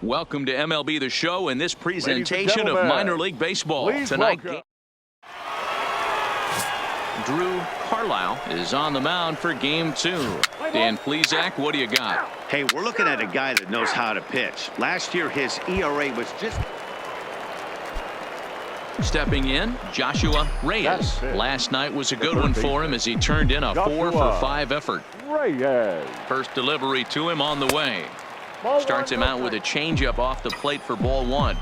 Welcome to MLB The Show and this presentation of minor league baseball. Tonight, Drew Carlisle is on the mound for game 2. Dan Plesac, what do you got? Hey, we're looking at a guy that knows how to pitch. Last year, his ERA was just... Stepping in, Joshua Reyes. Last night was a good one for him as he turned in a 4-for-5 effort. First delivery to him on the way. Starts him out with a changeup off the plate for ball 1.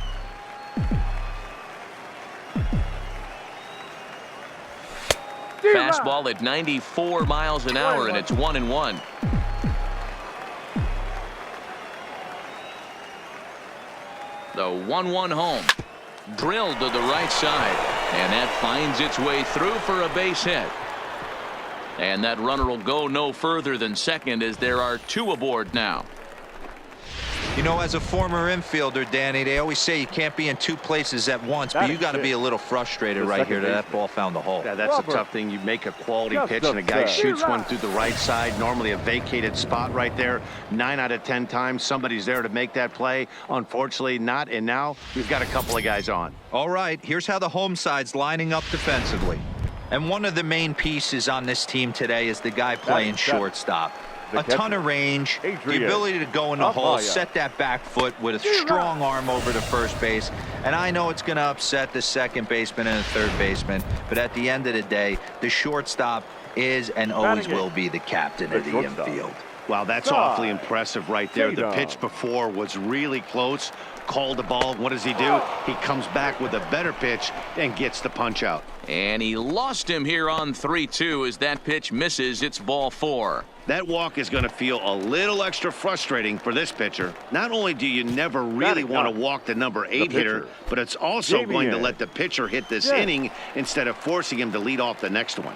Fastball at 94 miles an hour, and it's 1-1. The 1-1 home. Drilled to the right side, and that finds its way through for a base hit. And that runner will go no further than second as there are 2 aboard now. You know, as a former infielder, Danny, they always say you can't be in 2 places at once, but you got to be a little frustrated right here that ball found the hole. Yeah, that's a tough thing. You make a quality pitch and a guy shoots one through the right side, normally a vacated spot right there. 9 out of 10 times somebody's there to make that play. Unfortunately not, and now we've got a couple of guys on. All right, here's how the home side's lining up defensively. And one of the main pieces on this team today is the guy playing shortstop. A ton of range, the ability to go in the hole, set that back foot with a strong arm over to first base. And I know it's going to upset the second baseman and the third baseman, but at the end of the day, the shortstop is and always will be the captain of the infield. Wow, that's awfully impressive right there. The pitch before was really close. Called the ball. What does he do? He comes back with a better pitch and gets the punch out. And he lost him here on 3-2 as that pitch misses. It's ball 4. That walk is going to feel a little extra frustrating for this pitcher. Not only do you never really want to walk the number 8 hitter, but it's also going to let the pitcher hit this inning instead of forcing him to lead off the next one.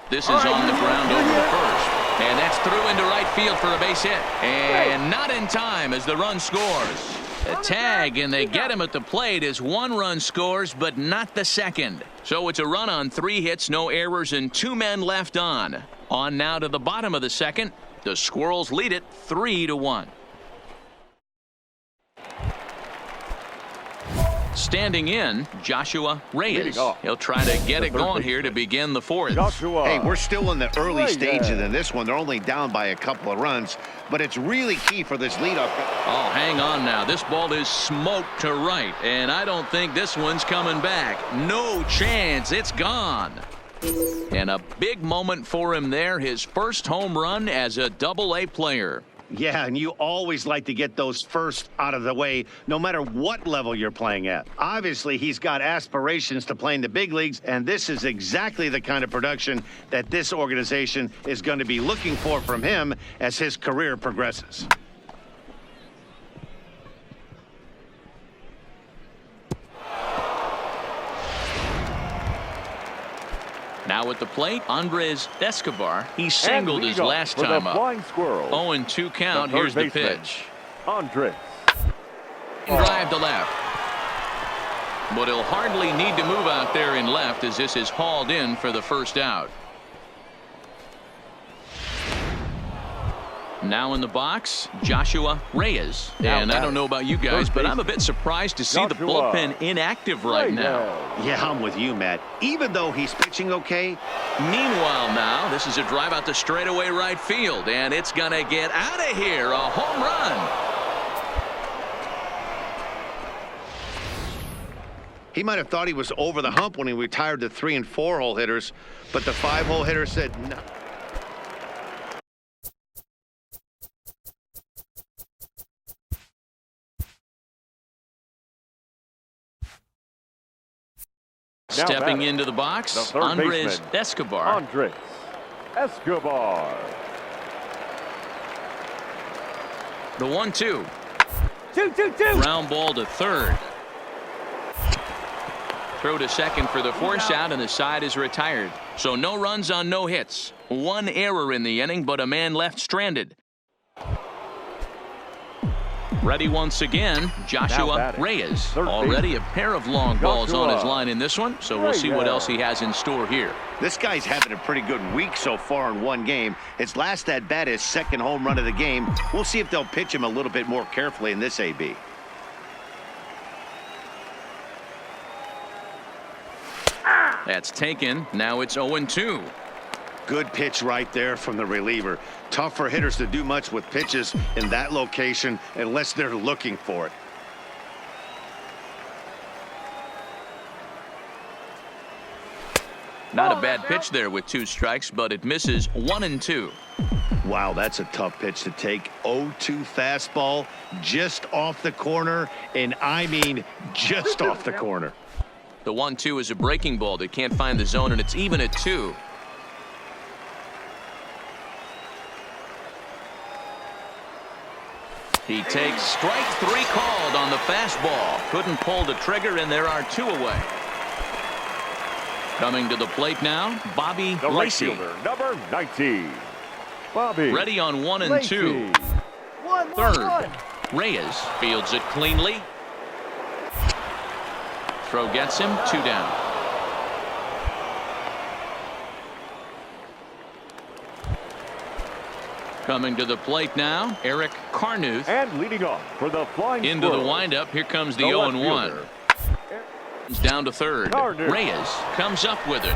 This is on the ground over the first. And that's through into right field for a base hit. And not in time as the run scores. A tag, and they get him at the plate as 1 run scores, but not the second. So it's a run on 3 hits, no errors, and 2 men left on. On now to the bottom of the second. The Squirrels lead it 3-1. Standing in, Joshua Reyes. He'll try to get it going here to begin the 4th. Hey, we're still in the early stages in this one. They're only down by a couple of runs, but it's really key for this leadoff. Oh, hang on now. This ball is smoked to right, and I don't think this one's coming back. No chance. It's gone. And a big moment for him there. His first home run as a Double-A player. Yeah, and you always like to get those first out of the way, no matter what level you're playing at. Obviously, he's got aspirations to play in the big leagues, and this is exactly the kind of production that this organization is going to be looking for from him as his career progresses. Now at the plate, Andres Escobar. He singled his last time up. 0-2 count. Here's the pitch. Andres. Drive to left. But he'll hardly need to move out there in left as this is hauled in for the first out. Now in the box, Joshua Reyes. And I don't know about you guys, but I'm a bit surprised to see the bullpen inactive right now. Yeah, I'm with you, Matt. Even though he's pitching okay. Meanwhile now, this is a drive out to straightaway right field, and it's going to get out of here. A home run. He might have thought he was over the hump when he retired the 3- and 4-hole hitters, but the 5-hole hitter said no. Stepping into the box, Andres Escobar. Andres Escobar. The 1-2. 2-2-2. Ground ball to third. Throw to second for the force out, and the side is retired. So no runs on no hits. 1 error in the inning, but a man left stranded. Ready once again, Joshua Reyes. 13. Already a pair of long balls on his Joshua line in this one, so we'll see what else he has in store here. This guy's having a pretty good week so far in one game. His last at bat, his second home run of the game. We'll see if they'll pitch him a little bit more carefully in this AB. That's taken. Now it's 0-2. Good pitch right there from the reliever. Tough for hitters to do much with pitches in that location unless they're looking for it. Not a bad pitch there with 2 strikes, but it misses 1-2. Wow, that's a tough pitch to take. 0-2 fastball just off the corner, and I mean just off the corner. The 1-2 is a breaking ball that can't find the zone, and it's even at 2. He takes strike 3 called on the fastball. Couldn't pull the trigger, and there are 2 away. Coming to the plate now, Bobby The right Lacey. fielder, number 19. Bobby Ready on 1 and Lacey. 2. Third, Reyes fields it cleanly. Throw gets him, 2 down. Coming to the plate now, Eric Carnuth. And leading off for the flying Into the squirrels, windup, here comes the the left 0-1. fielder. It's down to third. Carnuth. Reyes comes up with it.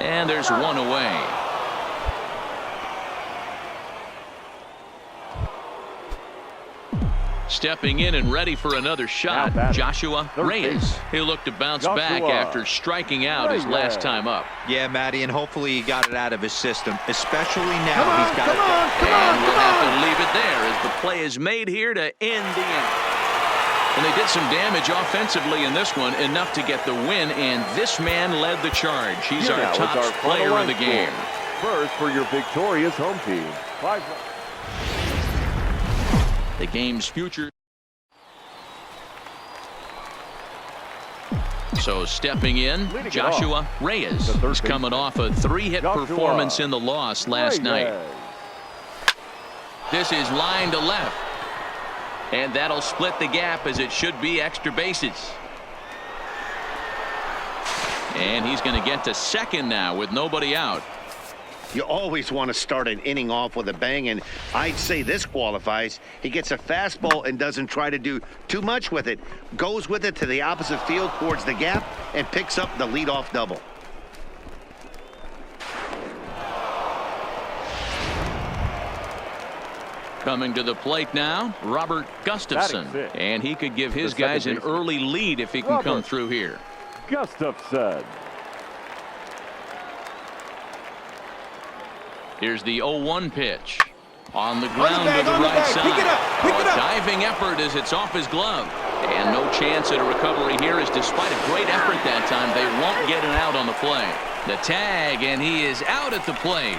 And there's 1 away. Stepping in and ready for another shot, batting, Joshua 13. Reyes. He'll look to bounce back Joshua after striking out his last Reyes. time up. Yeah, Matty, and hopefully he got it out of his system, especially now he's got it. And we'll have to leave it there as the play is made here to end the inning. And they did some damage offensively in this one, enough to get the win, and this man led the charge. He's Here our now is top our player final of the line game. score. First for your victorious home team. 5. The game's future. So stepping in, Leading it Joshua off, Reyes. the third He's coming off a 3-hit Joshua performance in the loss last night. Reyes. This is line to left. And that'll split the gap as it should be extra bases. And he's going to get to second now with nobody out. You always want to start an inning off with a bang, and I'd say this qualifies. He gets a fastball and doesn't try to do too much with it. Goes with it to the opposite field towards the gap and picks up the leadoff double. Coming to the plate now, Robert Gustafson. Batting fifth. And he could give his The second guys an baseman. early lead if he can come Robert. through here. Gustafson. Here's the 0-1 pitch. On the ground to the right side. Pick it up. Pick it up. Diving effort as it's off his glove. And no chance at a recovery here, as despite a great effort that time, they won't get an out on the play. The tag, and he is out at the plate.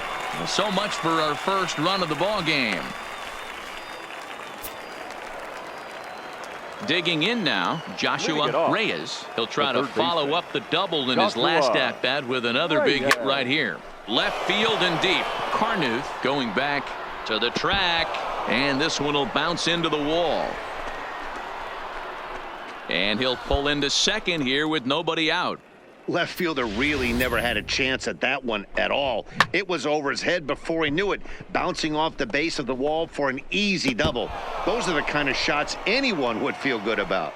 So much for our first run of the ball game. Digging in now, Leading it Joshua off. Reyes. He'll try The to third follow baseman. up the double in his Joshua last at-bat with another big hit Reyes. right here. Left field and deep. Carnuth going back to the track, and this one will bounce into the wall. And he'll pull into second here with nobody out. Left fielder really never had a chance at that one at all. It was over his head before he knew it, bouncing off the base of the wall for an easy double. Those are the kind of shots anyone would feel good about.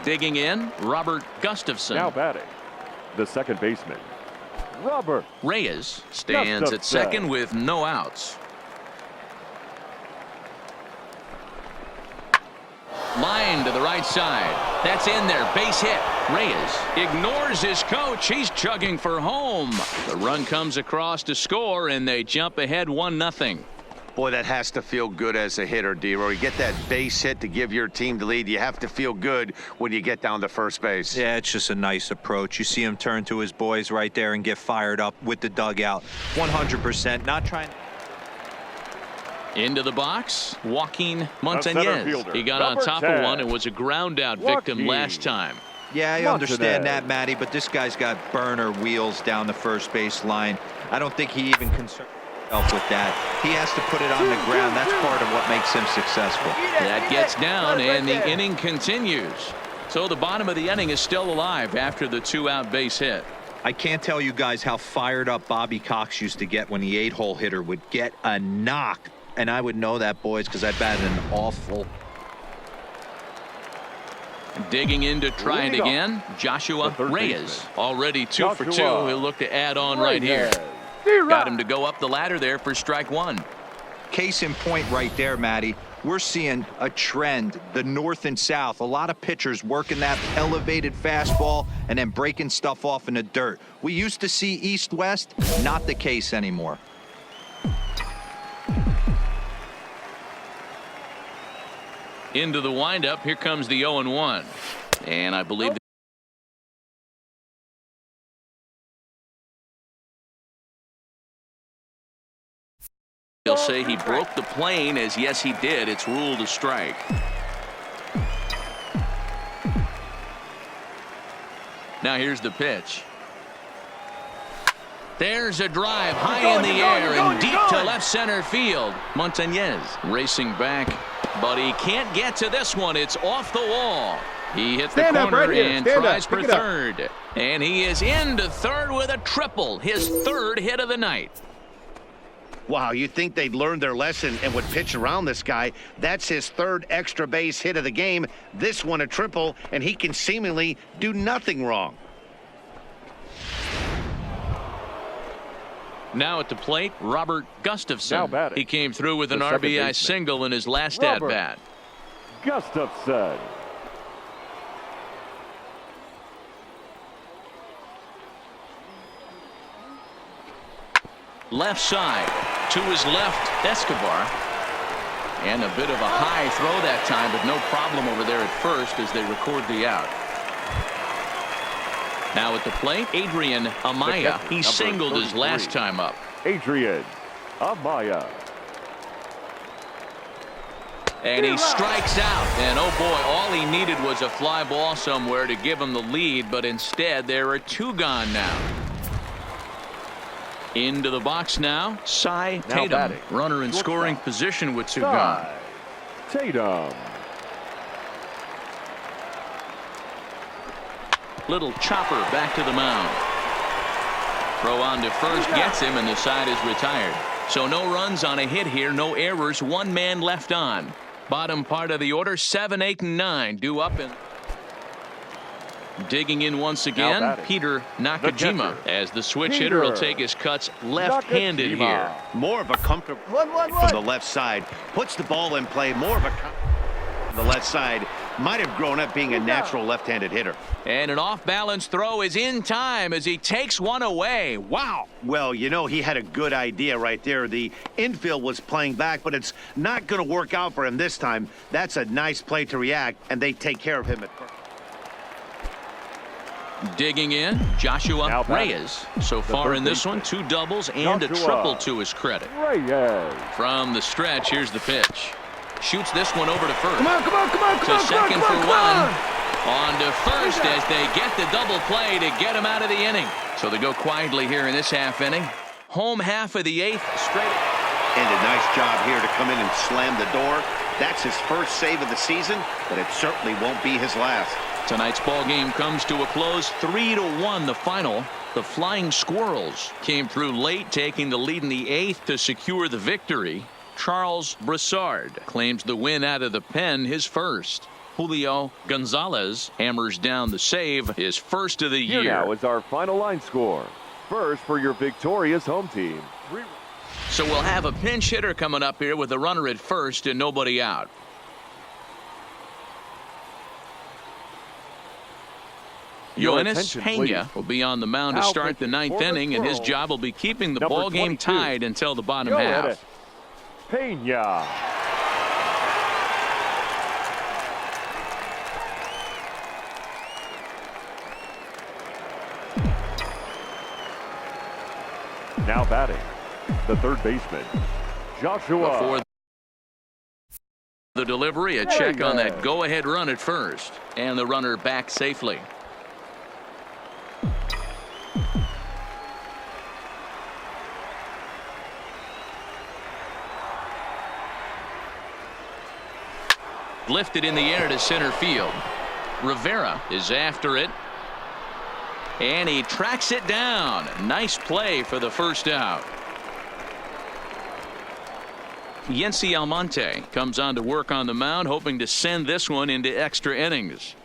Digging in, Robert Gustafson. Now batting, the second baseman, Robert. Reyes stands at Gustafson. second with no outs. Line to the right side. That's in there. Base hit. Reyes ignores his coach. He's chugging for home. The run comes across to score, and they jump ahead 1-0. Boy, that has to feel good as a hitter, D-Roy. You get that base hit to give your team the lead. You have to feel good when you get down to first base. Yeah, it's just a nice approach. You see him turn to his boys right there and get fired up with the dugout. 100%. Not trying. Into the box, Joaquin center Montañez. fielder, He got on number top 10. of one and was a ground out victim Joaquin. last time. Yeah, I understand that, Matty, but this guy's got burner wheels down the first base line. I don't think he even concerns himself with that. He has to put it on the ground. That's part of what makes him successful. That gets down, and the inning continues. So the bottom of the inning is still alive after the 2-out base hit. I can't tell you guys how fired up Bobby Cox used to get when the 8-hole hitter would get a knock. And I would know that, boys, because I batted an awful. Digging in to try it again, Joshua Reyes. Already 2 for 2. He'll look to add on right here. Got him to go up the ladder there for strike 1. Case in point right there, Matty. We're seeing a trend, the north and south. A lot of pitchers working that elevated fastball and then breaking stuff off in the dirt. We used to see east-west, not the case anymore. Into the windup, here comes the 0-1. And I believe he'll say he broke the plane, as yes he did. It's ruled a strike. Now here's the pitch. There's a drive high in the air and deep to left center field. Montañez racing back, but he can't get to this one. It's off the wall. He hits the corner and tries for third. And he is into third with a triple, his 3rd hit of the night. Wow, you think they'd learned their lesson and would pitch around this guy. That's his 3rd extra base hit of the game. This one a triple, and he can seemingly do nothing wrong. Now at the plate, Robert Gustafson. He came through with an RBI single in his last at-bat. Gustafson. Left side. To his left, Escobar. And a bit of a high throw that time, but no problem over there at first as they record the out. Now at the plate, Adrian Amaya. He singled his last time up. Adrian Amaya. And he strikes out. And oh boy, all he needed was a fly ball somewhere to give him the lead, but instead there are 2 gone now. Into the box now, Cy Tatum. Runner in scoring position with 2 gone. Tatum. Little chopper back to the mound. Throw on to first gets him, and the side is retired. So no runs on a hit here, no errors, 1 man left on. Bottom part of the order, 7, 8, and 9 due up and digging in once again, Peter Nakajima, as the switch hitter will take his cuts left-handed here. More of a comfortable from the left side. Puts the ball in play. More of a the left side. Might have grown up being a natural left-handed hitter. And an off-balance throw is in time as he takes one away. Wow. Well, you know, he had a good idea right there. The infield was playing back, but it's not going to work out for him this time. That's a nice play to react, and they take care of him at first. Digging in, Joshua Reyes. So far in this one, 2 doubles and a triple to his credit. From the stretch, here's the pitch. Shoots this one over to first. Come on, to second for 1. On to first as they get the double play to get him out of the inning. So they go quietly here in this half inning. Home half of the 8th straight. And a nice job here to come in and slam the door. That's his first save of the season, but it certainly won't be his last. Tonight's ball game comes to a close, 3-1 the final. The Flying Squirrels came through late, taking the lead in the 8th to secure the victory. Charles Broussard claims the win out of the pen, his first. Julio Gonzalez hammers down the save, his first of the year. Here now is our final line score. First for your victorious home team. So we'll have a pinch hitter coming up here with a runner at first and nobody out. Yoenis Pena will be on the mound to start the 9th inning, and his job will be keeping the ball game tied until the bottom half. Pena. Now batting, the 3rd baseman, Joshua. Before the delivery, a check on that go-ahead run at first, and the runner back safely. lifted in the air to center field. Rivera is after it. And he tracks it down. Nice play for the first out. Yency Almonte comes on to work on the mound, hoping to send this one into extra innings.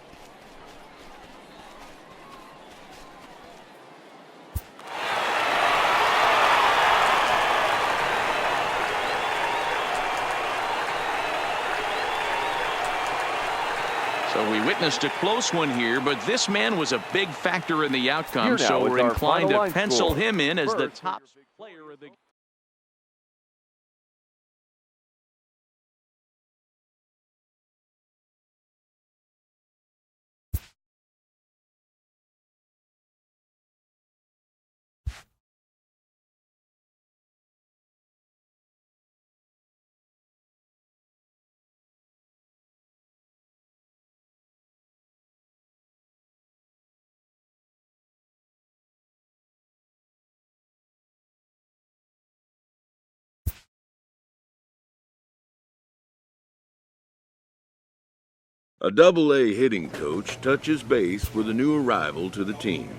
So we witnessed a close one here, but this man was a big factor in the outcome, so we're inclined to pencil him in as the top player of the game. A Double-A hitting coach touches base for the new arrival to the team.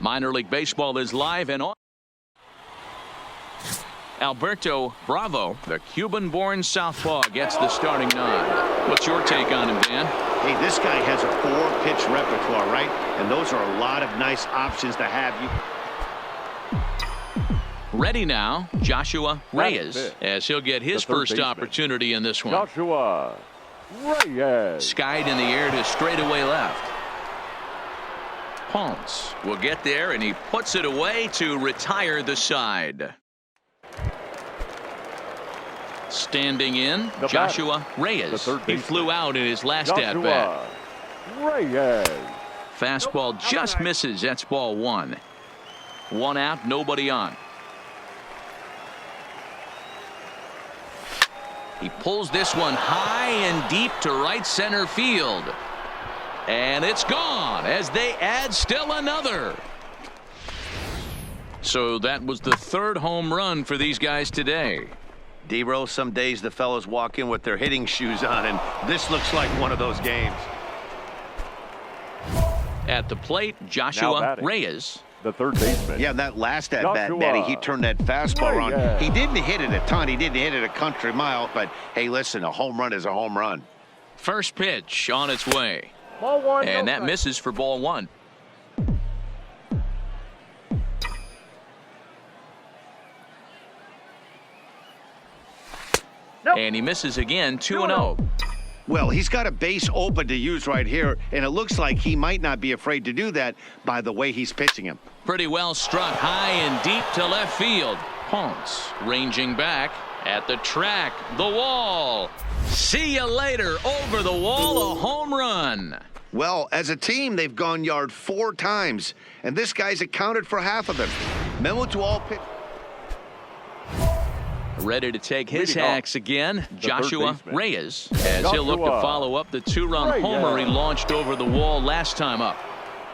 Minor League Baseball is live and on. Alberto Bravo, the Cuban-born southpaw, gets the starting nod. What's your take on him, Dan? Hey, this guy has a 4-pitch repertoire, right? And those are a lot of nice options to have. Ready now, Joshua Reyes, as he'll get his first opportunity in this one. Joshua Reyes. Skied in the air to straightaway left. Ponce will get there, and he puts it away to retire the side. Standing in, Joshua Reyes. He flew out in his last at-bat. Reyes. Fastball just misses. That's ball one. One out, nobody on. He pulls this one high and deep to right center field. And it's gone as they add still another. So that was the third home run for these guys today. D-Rose, some days the fellows walk in with their hitting shoes on, and this looks like one of those games. At the plate, Joshua Reyes. The third baseman. Yeah, that last at-bat, Matty, he turned that fastball on. He didn't hit it a ton. He didn't hit it a country mile, but hey, listen, a home run is a home run. First pitch on its way. Ball one, and that misses for ball one. And he misses again, 2-0. Well, he's got a base open to use right here, and it looks like he might not be afraid to do that by the way he's pitching him. Pretty well struck high and deep to left field. Ponce ranging back at the track, the wall. See you later, over the wall, a home run. Well, as a team, they've gone yard 4 times, and this guy's accounted for half of them. Memo to all pitch. Ready to take his hacks again, Joshua Reyes, as he'll look to follow up the 2-run homer he launched over the wall last time up.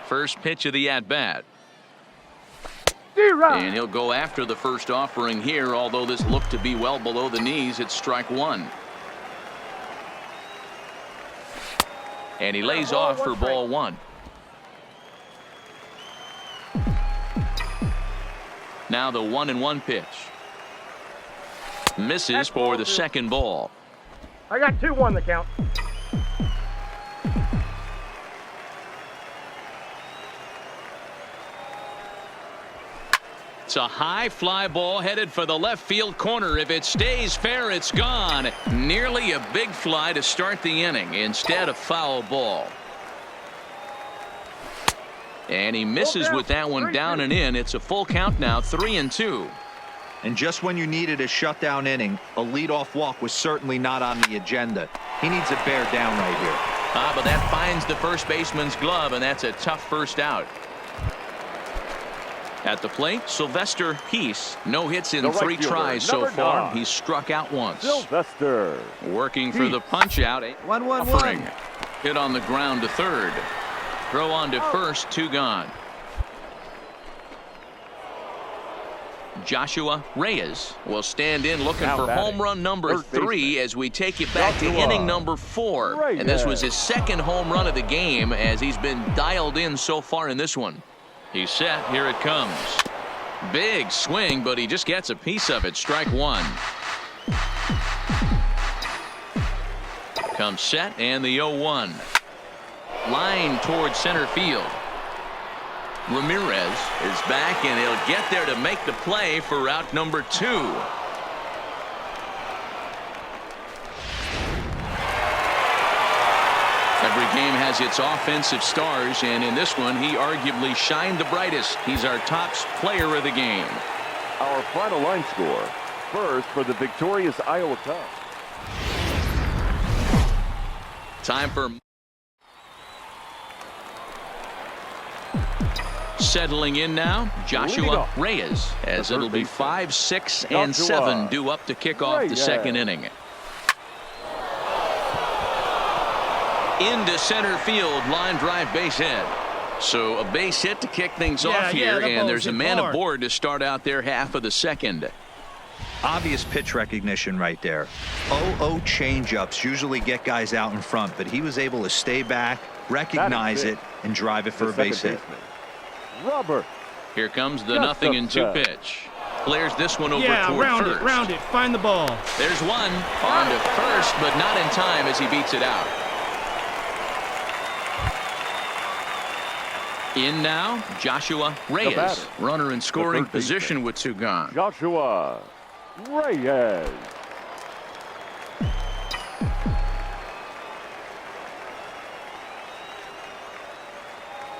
First pitch of the at-bat. And he'll go after the first offering here, although this looked to be well below the knees. It's strike one. And he lays off for ball one. Now the 1-1 pitch. Misses for the second ball. I got 2-1 the count. It's a high fly ball headed for the left field corner. If it stays fair, it's gone. Nearly a big fly to start the inning. Instead, a foul ball. And he misses with that one down and in. It's a full count now, 3-2. And just when you needed a shutdown inning, a leadoff walk was certainly not on the agenda. He needs a bear down right here. But that finds the first baseman's glove, and that's a tough first out. At the plate, Sylvester Peace. No hits in 3 tries so far. He's struck out once. Sylvester. Working for the punch out. 1-1-1. Hit on the ground to third. Throw on to first, 2 gone. Joshua Reyes will stand in looking for home run number 3 as we take it back to inning number 4. And this was his second home run of the game as he's been dialed in so far in this one. He's set. Here it comes. Big swing, but he just gets a piece of it. Strike one. Comes set and the 0-1. Line towards center field. Ramirez is back, and he'll get there to make the play for out number 2. Every game has its offensive stars, and in this one, he arguably shined the brightest. He's our top player of the game. Our final line score. First for the victorious Iowa Cubs. Time for settling in now, Joshua Reyes, as it'll be 5, 6, and 7 due up to kick off the second inning. Into center field, line drive, base hit. So a base hit to kick things off here, and there's a man aboard to start out their half of the second. Obvious pitch recognition right there. 0-0 changeups usually get guys out in front, but he was able to stay back, recognize it, and drive it for a base hit. Robert. Here comes the 0-2 pitch. Clears this one over toward first. Round it, find the ball. There's one on to first, but not in time as he beats it out. In now, Joshua Reyes. Runner in scoring position with 2 gone. Joshua Reyes.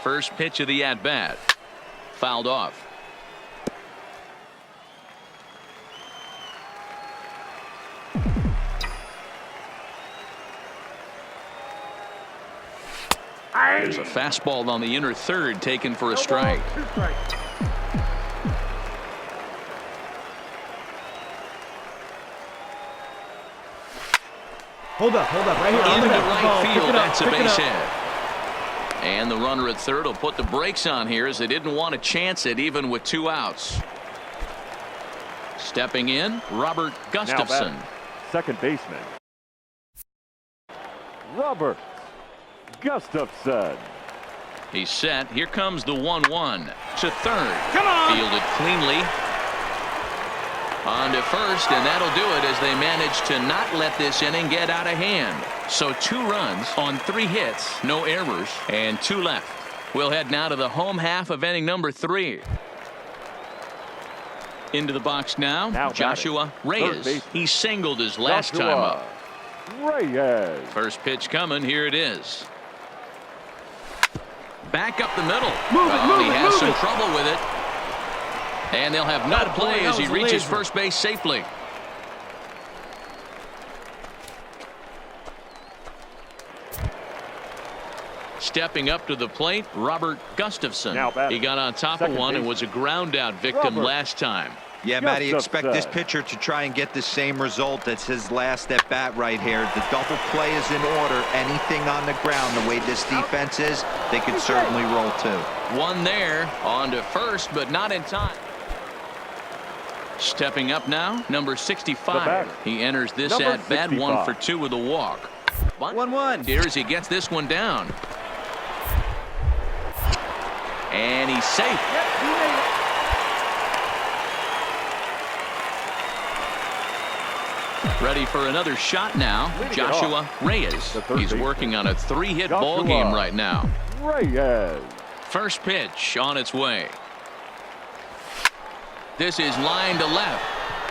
First pitch of the at-bat. Fouled off. There's a fastball on the inner third taken for a strike. Hold up, right here. Into right field, that's a base hit. And the runner at third will put the brakes on here as they didn't want to chance it even with 2 outs. Stepping in, Robert Gustafson. Second baseman. Robert Gustafson. He's set. Here comes the 1-1 to third. Come on! Fielded cleanly. On to first, and that'll do it as they manage to not let this inning get out of hand. So 2 runs on 3 hits, no errors, and 2 left. We'll head now to the home half of inning number 3. Into the box now Joshua Reyes. He singled his last time up. Reyes. First pitch coming. Here it is. Back up the middle. He has some trouble with it. And they'll have no play as he reaches first base safely. Stepping up to the plate, Robert Gustafson. He got on top of one and was a ground out victim last time. Yeah, Matty, expect this pitcher to try and get the same result as his last at bat right here. The double play is in order. Anything on the ground, the way this defense is, they could certainly roll too. One there, on to first, but not in time. Stepping up now, number 65. He enters this at bat 1 for 2 with a walk. 1-1. Here as he gets this one down. And he's safe. Yep, he made it. Ready for another shot now. Joshua Reyes. He's working on a 3-hit ball game right now. Reyes. First pitch on its way. This is line to left.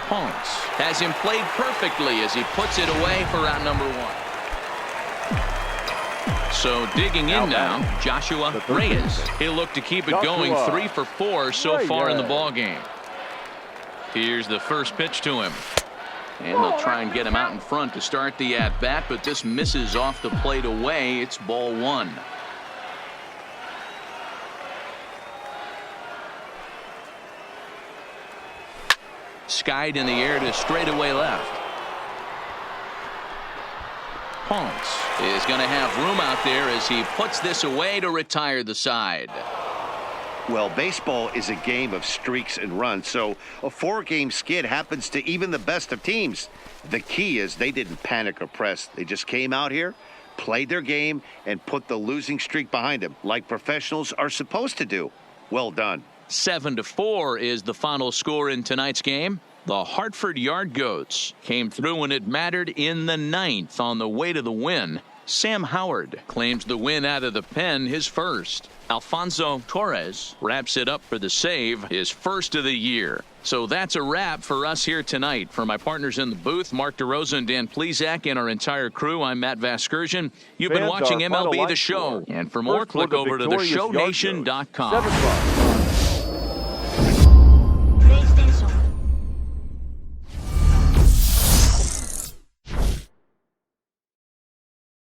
Ponce has him played perfectly as he puts it away for out number 1. So digging in now, Joshua Reyes. He'll look to keep it going 3 for 4 so far in the ball game. Here's the first pitch to him. And they'll try and get him out in front to start the at-bat, but this misses off the plate away. It's ball 1. Skied in the air to straightaway left. Ponce is going to have room out there as he puts this away to retire the side. Well, baseball is a game of streaks and runs, so a 4-game skid happens to even the best of teams. The key is they didn't panic or press. They just came out here, played their game, and put the losing streak behind them, like professionals are supposed to do. Well done. 7-4 is the final score in tonight's game. The Hartford Yard Goats came through when it mattered in the 9th on the way to the win. Sam Howard claims the win out of the pen, his first. Alfonso Torres wraps it up for the save, his first of the year. So that's a wrap for us here tonight. For my partners in the booth, Mark DeRosa and Dan Plesac, and our entire crew, I'm Matt Vasgersian. You've been watching MLB The Show. And for more, click over to theshownation.com.